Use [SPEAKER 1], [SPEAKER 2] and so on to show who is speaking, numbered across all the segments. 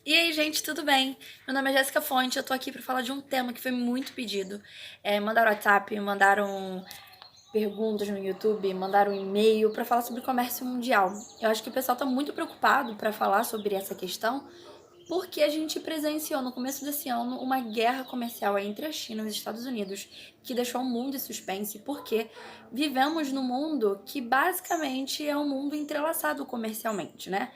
[SPEAKER 1] E aí, gente, tudo bem? Meu nome é Jéssica Fonte, eu tô aqui pra falar de um tema que foi muito pedido. Mandaram WhatsApp, mandaram perguntas no YouTube, mandaram e-mail pra falar sobre comércio mundial. Eu acho que o pessoal tá muito preocupado pra falar sobre essa questão, porque a gente presenciou no começo desse ano uma guerra comercial entre a China e os Estados Unidos, que deixou o mundo em suspense, porque vivemos num mundo que basicamente é um mundo entrelaçado comercialmente, né?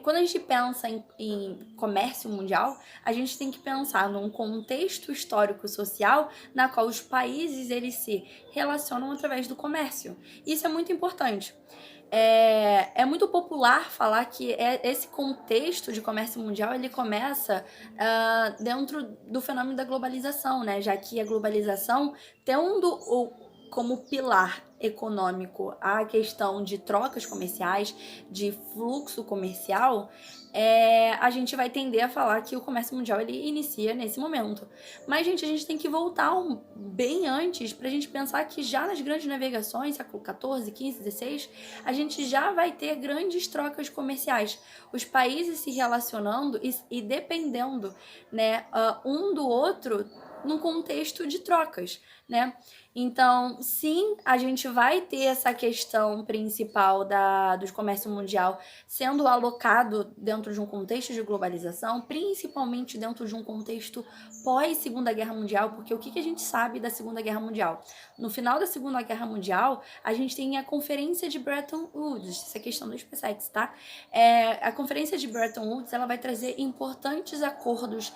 [SPEAKER 1] Quando a gente pensa em comércio mundial, a gente tem que pensar num contexto histórico-social na qual os países eles se relacionam através do comércio. Isso é muito importante. É muito popular falar que esse contexto de comércio mundial ele começa dentro do fenômeno da globalização, né? Já que a globalização, tendo como pilar econômico a questão de trocas comerciais, de fluxo comercial, a gente vai tender a falar que o comércio mundial ele inicia nesse momento. Mas, gente, a gente tem que voltar bem antes pra gente pensar que já nas grandes navegações, século XIV, XV, XVI, a gente já vai ter grandes trocas comerciais. Os países se relacionando e dependendo, né, um do outro num contexto de trocas, né? Então, sim, a gente vai ter essa questão principal do comércio mundial sendo alocado dentro de um contexto de globalização, principalmente dentro de um contexto pós-Segunda Guerra Mundial, porque o que a gente sabe da Segunda Guerra Mundial? No final da Segunda Guerra Mundial, a gente tem a Conferência de Bretton Woods, essa questão do SpaceX, tá? A Conferência de Bretton Woods, ela vai trazer importantes acordos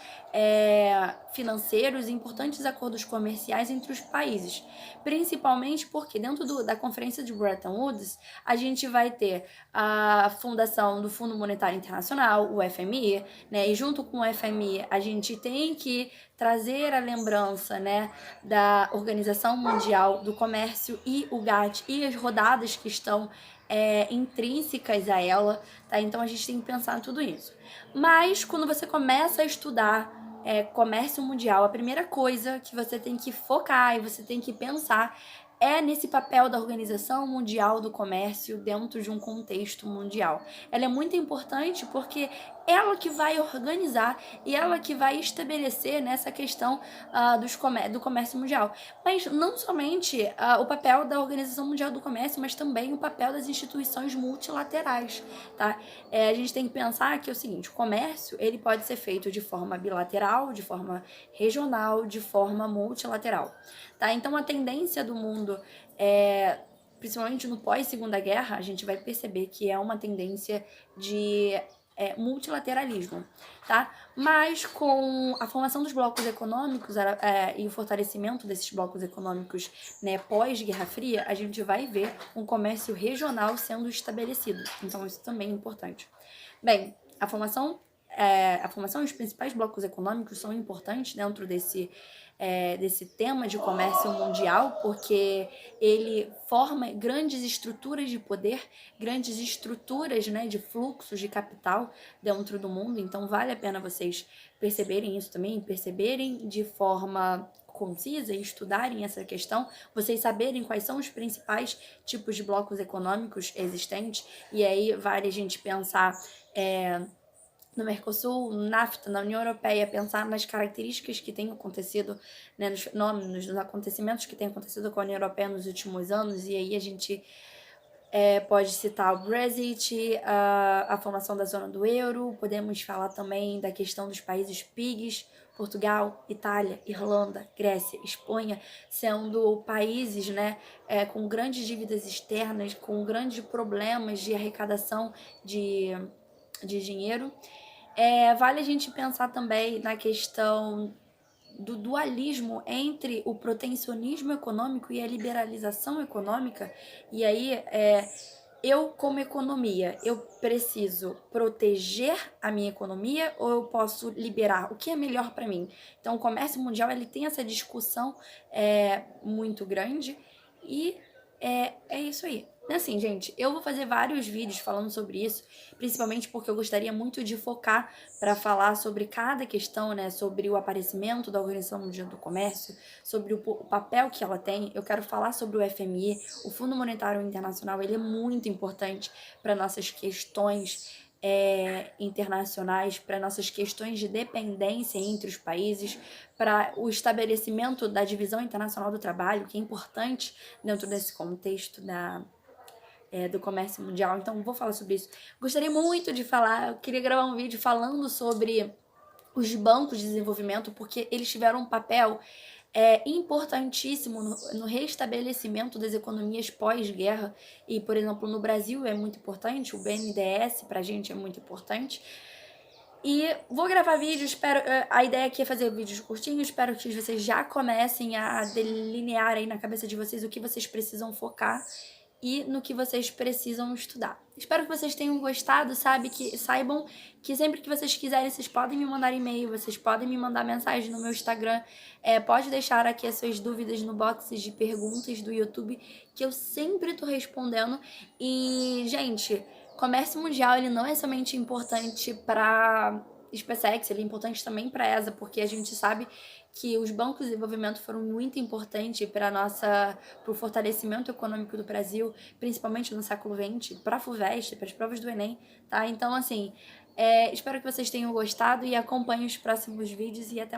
[SPEAKER 1] financeiros e importantes acordos comerciais entre os países, principalmente porque dentro da Conferência de Bretton Woods, a gente vai ter a fundação do Fundo Monetário Internacional, o FMI, né? E junto com o FMI, a gente tem que trazer a lembrança, né, da Organização Mundial do Comércio e o GATT e as rodadas que estão intrínsecas a ela, tá? Então a gente tem que pensar em tudo isso. Mas quando você começa a estudar comércio mundial, a primeira coisa que você tem que focar e você tem que pensar é nesse papel da Organização Mundial do Comércio dentro de um contexto mundial. Ela é muito importante porque ela que vai organizar e ela que vai estabelecer nessa questão do comércio mundial. Mas não somente o papel da Organização Mundial do Comércio, mas também o papel das instituições multilaterais, tá? A gente tem que pensar que é o seguinte, o comércio ele pode ser feito de forma bilateral, de forma regional, de forma multilateral, tá? Então a tendência do mundo principalmente no pós-Segunda Guerra, a gente vai perceber que é uma tendência de multilateralismo, tá? Mas com a formação dos blocos econômicos e o fortalecimento desses blocos econômicos, né, pós-Guerra Fria, a gente vai ver um comércio regional sendo estabelecido. Então isso também é importante. Bem, a formação e os principais blocos econômicos são importantes dentro desse tema de comércio mundial, porque ele forma grandes estruturas de poder, grandes estruturas, né, de fluxos de capital dentro do mundo. Então vale a pena vocês perceberem isso também, perceberem de forma concisa e estudarem essa questão, vocês saberem quais são os principais tipos de blocos econômicos existentes, e aí vale a gente pensar no Mercosul, no NAFTA, na União Europeia, pensar nas características que têm acontecido, né, nos fenômenos, nos acontecimentos que têm acontecido com a União Europeia nos últimos anos, e aí a gente pode citar o Brexit, a formação da zona do euro, podemos falar também da questão dos países PIGs, Portugal, Itália, Irlanda, Grécia, Espanha, sendo países, né, com grandes dívidas externas, com grandes problemas de arrecadação de dinheiro. Vale a gente pensar também na questão do dualismo entre o protecionismo econômico e a liberalização econômica. E aí, eu como economia, eu preciso proteger a minha economia ou eu posso liberar? O que é melhor para mim? Então, o comércio mundial ele tem essa discussão muito grande e é isso aí. Assim, gente, eu vou fazer vários vídeos falando sobre isso, principalmente porque eu gostaria muito de focar para falar sobre cada questão, né, sobre o aparecimento da Organização Mundial do Comércio, sobre o papel que ela tem. Eu quero falar sobre o FMI, o Fundo Monetário Internacional, ele é muito importante para nossas questões internacionais, para nossas questões de dependência entre os países, para o estabelecimento da divisão internacional do trabalho, que é importante dentro desse contexto do comércio mundial. Então, vou falar sobre isso. Gostaria muito de falar, eu queria gravar um vídeo falando sobre os bancos de desenvolvimento, porque eles tiveram um papel importantíssimo no restabelecimento das economias pós-guerra. E, por exemplo, no Brasil é muito importante, o BNDES pra gente é muito importante. E vou gravar vídeos, espero. A ideia aqui é fazer vídeos curtinhos, espero que vocês já comecem a delinear aí na cabeça de vocês o que vocês precisam focar e no que vocês precisam estudar. Espero que vocês tenham gostado, saibam que sempre que vocês quiserem, vocês podem me mandar e-mail, vocês podem me mandar mensagem no meu Instagram, pode deixar aqui as suas dúvidas no box de perguntas do YouTube, que eu sempre tô respondendo. E, gente, comércio mundial, ele não é somente importante para SpaceX, ele é importante também para a ESA, porque a gente sabe que os bancos de desenvolvimento foram muito importantes para o fortalecimento econômico do Brasil, principalmente no século XX, para a FUVEST, para as provas do Enem, tá? Então, assim, espero que vocês tenham gostado e acompanhem os próximos vídeos e até mais.